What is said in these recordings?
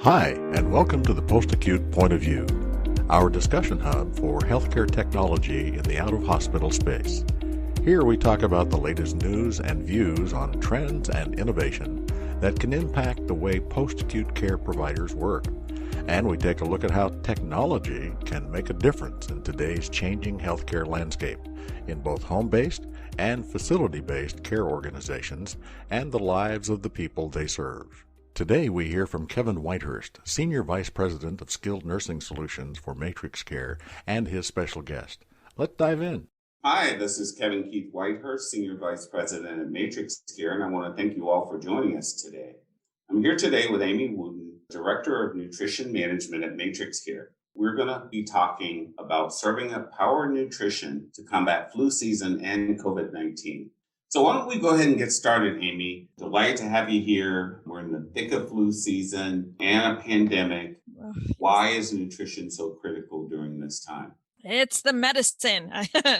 Hi, and welcome to the Post-Acute Point of View, our discussion hub for healthcare technology in the out-of-hospital space. Here we talk about the latest news and views on trends and innovation that can impact the way post-acute care providers work. And we take a look at how technology can make a difference in today's changing healthcare landscape in both home-based and facility-based care organizations and the lives of the people they serve. Today we hear from Kevin Whitehurst, Senior Vice President of Skilled Nursing Solutions for MatrixCare, and his special guest. Let's dive in. Hi, this is Kevin Keith Whitehurst, Senior Vice President at MatrixCare, and I want to thank you all for joining us today. I'm here today with Amy Wooten, Director of Nutrition Management at MatrixCare. We're going to be talking about serving up power nutrition to combat flu season and COVID-19. So why don't we go ahead and get started, Amy? Delighted to have you here. We're in the thick of flu season and a pandemic. Why is nutrition so critical during this time? It's the medicine.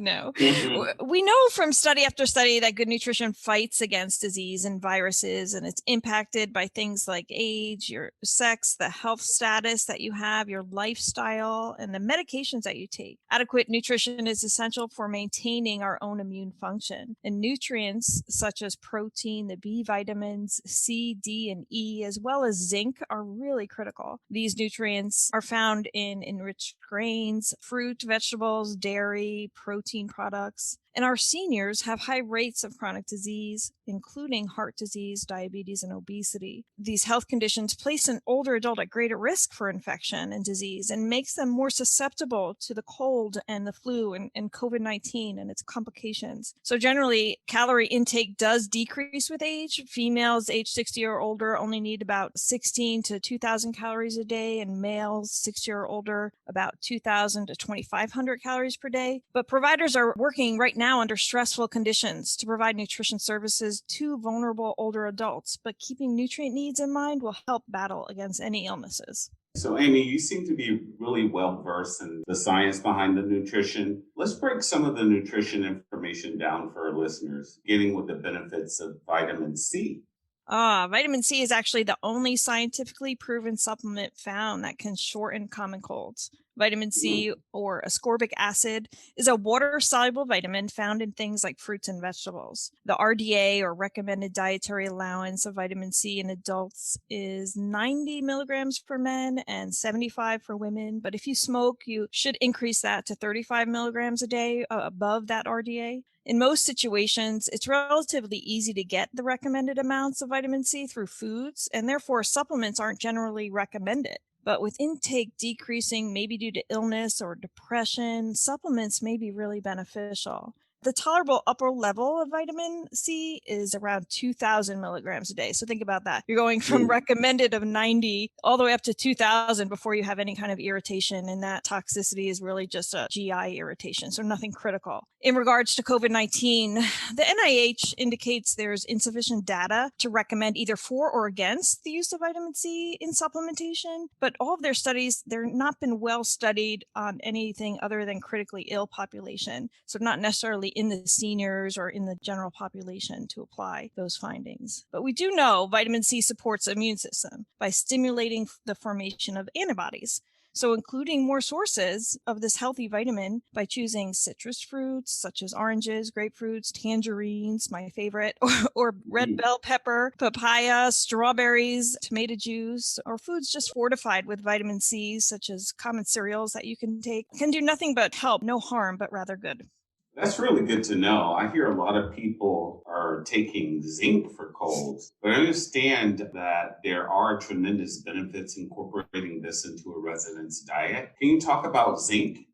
No. We know from study after study that good nutrition fights against disease and viruses, and it's impacted by things like age, your sex, the health status that you have, your lifestyle, and the medications that you take. Adequate nutrition is essential for maintaining our own immune function. And nutrients such as protein, the B vitamins, C, D, and E, as well as zinc, are really critical. These nutrients are found in enriched grains, fruit, vegetables, dairy, protein products. And our seniors have high rates of chronic disease, including heart disease, diabetes, and obesity. These health conditions place an older adult at greater risk for infection and disease and makes them more susceptible to the cold and the flu and COVID-19 and its complications. So generally, calorie intake does decrease with age. Females age 60 or older only need about 16 to 2,000 calories a day, and males 60 or older about 2,000 to 2,500 calories per day. But providers are working right now under stressful conditions to provide nutrition services to vulnerable older adults, but keeping nutrient needs in mind will help battle against any illnesses. So, Amy, you seem to be really well versed in the science behind the nutrition. Let's break some of the nutrition information down for our listeners, beginning with the benefits of vitamin C. Vitamin C is actually the only scientifically proven supplement found that can shorten common colds. Vitamin C, or ascorbic acid, is a water-soluble vitamin found in things like fruits and vegetables. The RDA, or recommended dietary allowance of vitamin C in adults, is 90 milligrams for men and 75 for women. But if you smoke, you should increase that to 35 milligrams a day above that RDA. In most situations, it's relatively easy to get the recommended amounts of vitamin C through foods, and therefore supplements aren't generally recommended. But with intake decreasing, maybe due to illness or depression, supplements may be really beneficial. The tolerable upper level of vitamin C is around 2,000 milligrams a day. So think about that. You're going from recommended of 90 all the way up to 2,000 before you have any kind of irritation. And that toxicity is really just a GI irritation, so nothing critical. In regards to COVID-19, the NIH indicates there's insufficient data to recommend either for or against the use of vitamin C in supplementation. But all of their studies, they're not been well studied on anything other than critically ill population. So not necessarily in the seniors or in the general population to apply those findings. But we do know vitamin C supports the immune system by stimulating the formation of antibodies. So including more sources of this healthy vitamin by choosing citrus fruits such as oranges, grapefruits, tangerines, my favorite, or red bell pepper, papaya, strawberries, tomato juice, or foods just fortified with vitamin C such as common cereals that you can take, can do nothing but help, no harm, but rather good. That's really good to know. I hear a lot of people are taking zinc for colds, but I understand that there are tremendous benefits incorporating this into a resident's diet. Can you talk about zinc?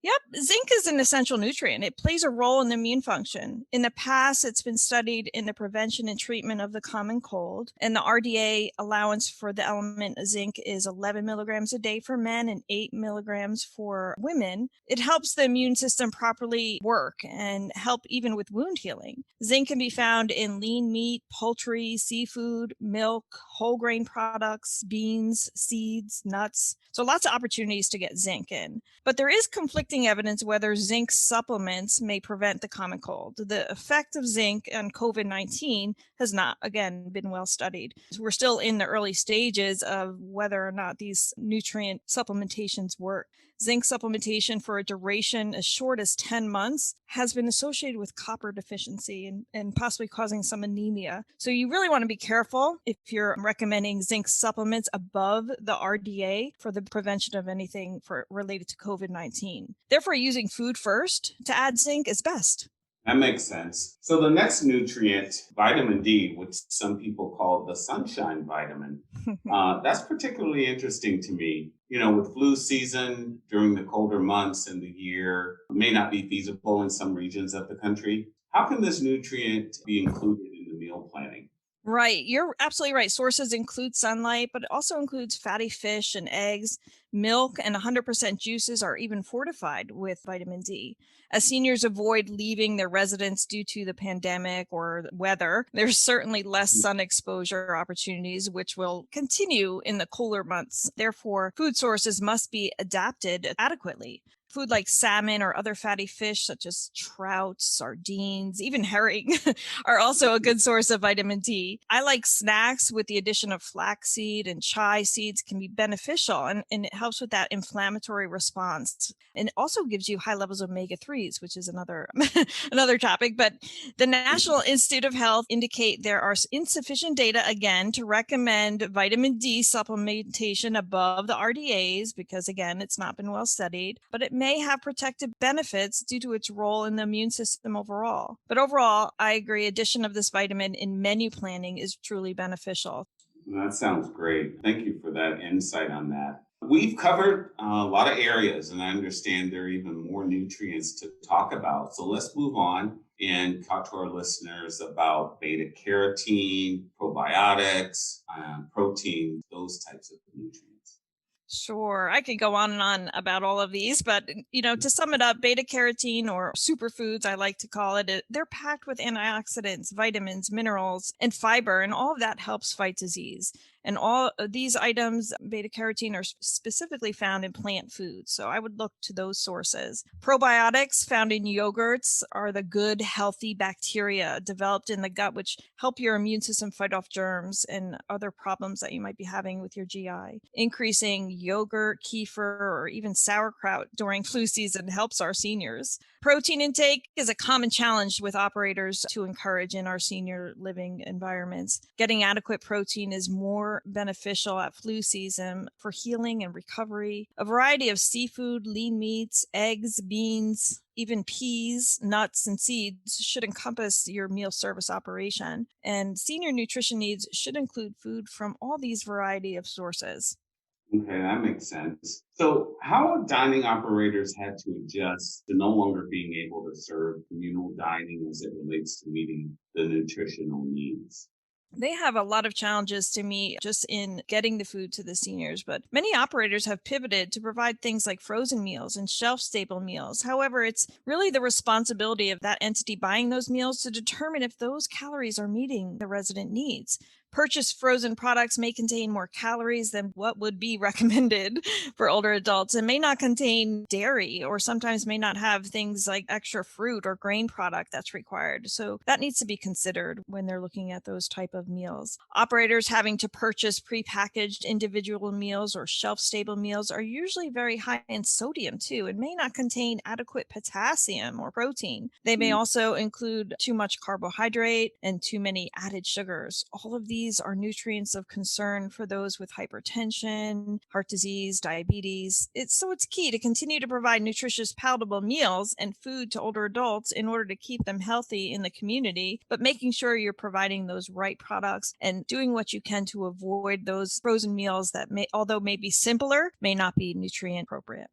Yep, zinc is an essential nutrient. It plays a role in the immune function. In the past, it's been studied in the prevention and treatment of the common cold, and the RDA allowance for the element zinc is 11 milligrams a day for men and 8 milligrams for women. It helps the immune system properly work and help even with wound healing. Zinc can be found in lean meat, poultry, seafood, milk, whole grain products, beans, seeds, nuts. So lots of opportunities to get zinc in. But there is conflicting evidence evidence whether zinc supplements may prevent the common cold. The effect of zinc on COVID-19 has not, again, been well studied. We're still in the early stages of whether or not these nutrient supplementations work. Zinc supplementation for a duration as short as 10 months has been associated with copper deficiency and possibly causing some anemia. So you really want to be careful if you're recommending zinc supplements above the RDA for the prevention of anything related to COVID-19. Therefore, using food first to add zinc is best. That makes sense. So the next nutrient, vitamin D, which some people call the sunshine vitamin, that's particularly interesting to me. With flu season during the colder months in the year, it may not be feasible in some regions of the country. How can this nutrient be included in the meal planning? Right. You're absolutely right. Sources include sunlight, but it also includes fatty fish and eggs. Milk and 100% juices are even fortified with vitamin D. As seniors avoid leaving their residence due to the pandemic or weather, there's certainly less sun exposure opportunities, which will continue in the cooler months. Therefore, food sources must be adapted adequately. Food like salmon or other fatty fish, such as trout, sardines, even herring, are also a good source of vitamin D. I like snacks with the addition of flaxseed and chia seeds can be beneficial, and it helps with that inflammatory response. And it also gives you high levels of omega-3s, which is another topic. But the National Institute of Health indicate there are insufficient data, again, to recommend vitamin D supplementation above the RDAs because, again, it's not been well studied. But it may have protective benefits due to its role in the immune system overall. But overall, I agree, addition of this vitamin in menu planning is truly beneficial. That sounds great. Thank you for that insight on that. We've covered a lot of areas, and I understand there are even more nutrients to talk about. So let's move on and talk to our listeners about beta carotene, probiotics, protein, those types of nutrients. Sure. I could go on and on about all of these, but to sum it up, beta carotene, or superfoods, I like to call it, they're packed with antioxidants, vitamins, minerals, and fiber, and all of that helps fight disease. And all of these items, beta carotene, are specifically found in plant foods. So I would look to those sources. Probiotics found in yogurts are the good, healthy bacteria developed in the gut, which help your immune system fight off germs and other problems that you might be having with your GI. Increasing yogurt, kefir, or even sauerkraut during flu season helps our seniors. Protein intake is a common challenge with operators to encourage in our senior living environments. Getting adequate protein is more beneficial at flu season for healing and recovery. A variety of seafood, lean meats, eggs, beans, even peas, nuts, and seeds should encompass your meal service operation. And senior nutrition needs should include food from all these variety of sources. Okay, that makes sense. So, how have dining operators had to adjust to no longer being able to serve communal dining as it relates to meeting the nutritional needs? They have a lot of challenges to meet just in getting the food to the seniors, but many operators have pivoted to provide things like frozen meals and shelf-stable meals. However, it's really the responsibility of that entity buying those meals to determine if those calories are meeting the resident needs. Purchased frozen products may contain more calories than what would be recommended for older adults and may not contain dairy, or sometimes may not have things like extra fruit or grain product that's required. So that needs to be considered when they're looking at those type of meals. Operators having to purchase prepackaged individual meals or shelf-stable meals are usually very high in sodium too, and may not contain adequate potassium or protein. They may also include too much carbohydrate and too many added sugars. All of these are nutrients of concern for those with hypertension, heart disease, diabetes. It's key to continue to provide nutritious, palatable meals and food to older adults in order to keep them healthy in the community, but making sure you're providing those right products and doing what you can to avoid those frozen meals that although may be simpler, may not be nutrient appropriate.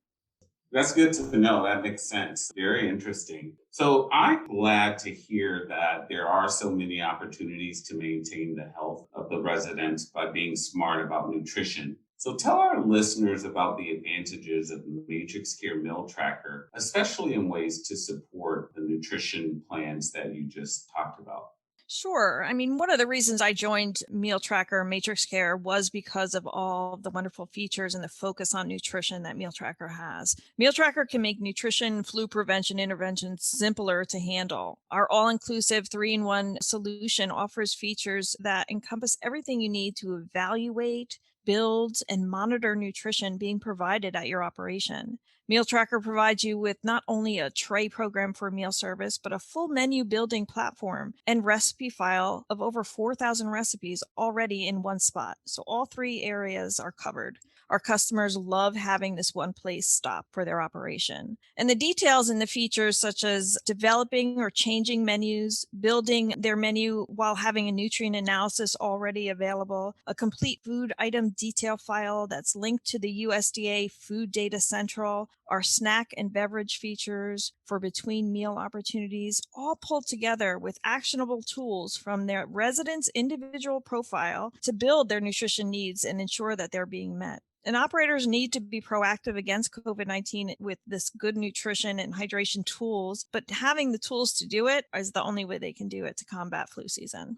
That's good to know. That makes sense. Very interesting. So I'm glad to hear that there are so many opportunities to maintain the health of the residents by being smart about nutrition. So tell our listeners about the advantages of MatrixCare Meal Tracker, especially in ways to support the nutrition plans that you just talked about. Sure. I mean, one of the reasons I joined Meal Tracker Matrix Care was because of all the wonderful features and the focus on nutrition that Meal Tracker has. Meal Tracker can make nutrition, flu prevention interventions simpler to handle. Our all-inclusive 3-in-1 solution offers features that encompass everything you need to evaluate, build, and monitor nutrition being provided at your operation. Meal Tracker provides you with not only a tray program for meal service, but a full menu building platform and recipe file of over 4,000 recipes already in one spot. So all three areas are covered. Our customers love having this one place stop for their operation. And the details in the features, such as developing or changing menus, building their menu while having a nutrient analysis already available, a complete food item detail file that's linked to the USDA Food Data Central, our snack and beverage features for between meal opportunities, all pulled together with actionable tools from their residents' individual profile to build their nutrition needs and ensure that they're being met. And operators need to be proactive against COVID-19 with this good nutrition and hydration tools, but having the tools to do it is the only way they can do it to combat flu season.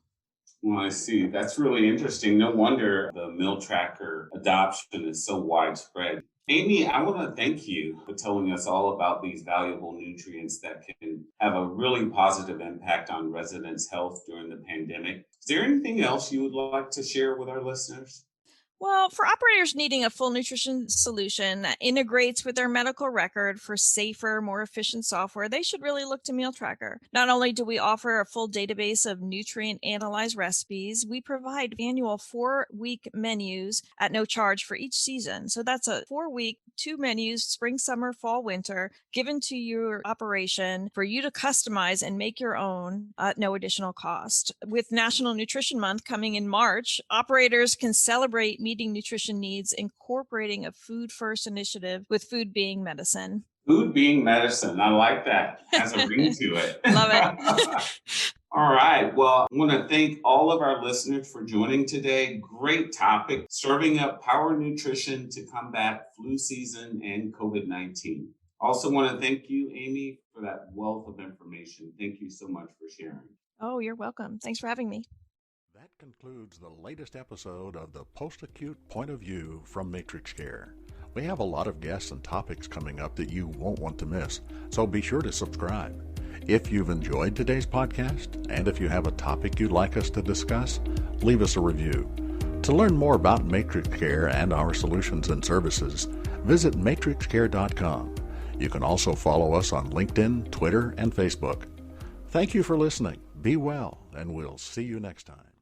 Well, I see. That's really interesting. No wonder the Meal Tracker adoption is so widespread. Amy, I want to thank you for telling us all about these valuable nutrients that can have a really positive impact on residents' health during the pandemic. Is there anything else you would like to share with our listeners? Well, for operators needing a full nutrition solution that integrates with their medical record for safer, more efficient software, they should really look to Meal Tracker. Not only do we offer a full database of nutrient analyzed recipes, we provide annual 4-week menus at no charge for each season. So that's a 4-week, 2 menus, spring, summer, fall, winter, given to your operation for you to customize and make your own at no additional cost. With National Nutrition Month coming in March, operators can celebrate meeting nutrition needs, incorporating a food first initiative with food being medicine. Food being medicine. I like that. Has a ring to it. Love it. All right. Well, I want to thank all of our listeners for joining today. Great topic, serving up power nutrition to combat flu season and COVID-19. Also want to thank you, Amy, for that wealth of information. Thank you so much for sharing. Oh, you're welcome. Thanks for having me. That concludes the latest episode of the Post-Acute Point of View from Matrix Care. We have a lot of guests and topics coming up that you won't want to miss, so be sure to subscribe. If you've enjoyed today's podcast, and if you have a topic you'd like us to discuss, leave us a review. To learn more about Matrix Care and our solutions and services, visit matrixcare.com. You can also follow us on LinkedIn, Twitter, and Facebook. Thank you for listening. Be well, and we'll see you next time.